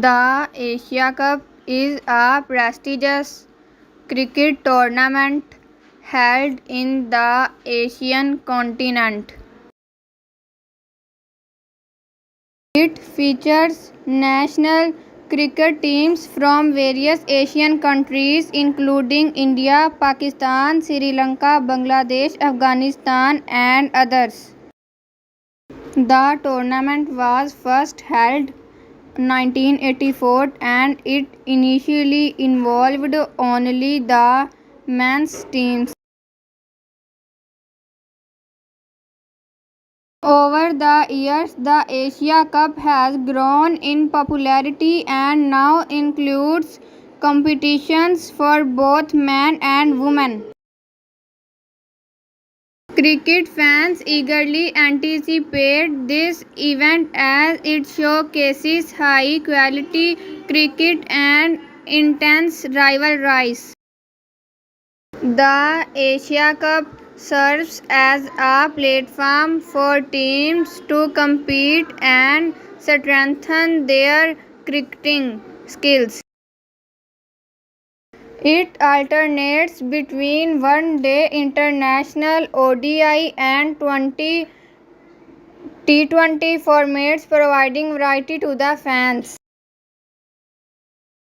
The Asia Cup is a prestigious cricket tournament held in the Asian continent. It features national cricket teams from various Asian countries including India, Pakistan, Sri Lanka, Bangladesh, Afghanistan and others. The tournament was first held 1984 and it initially involved only the men's teams. Over the years, the Asia Cup has grown in popularity and now includes competitions for both men and women. Cricket fans eagerly anticipate this event as it showcases high quality cricket and intense rivalries. The Asia Cup serves as a platform for teams to compete and strengthen their cricketing skills. It alternates between one-day international ODI and T20 formats, providing variety to the fans.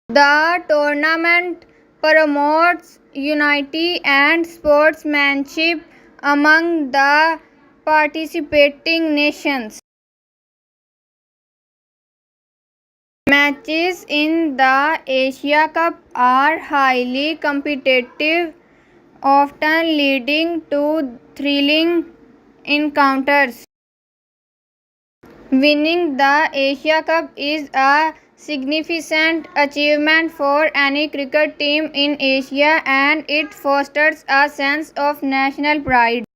The tournament promotes unity and sportsmanship among the participating nations. Matches in the Asia Cup are highly competitive, often leading to thrilling encounters. Winning the Asia Cup is a significant achievement for any cricket team in Asia and it fosters a sense of national pride.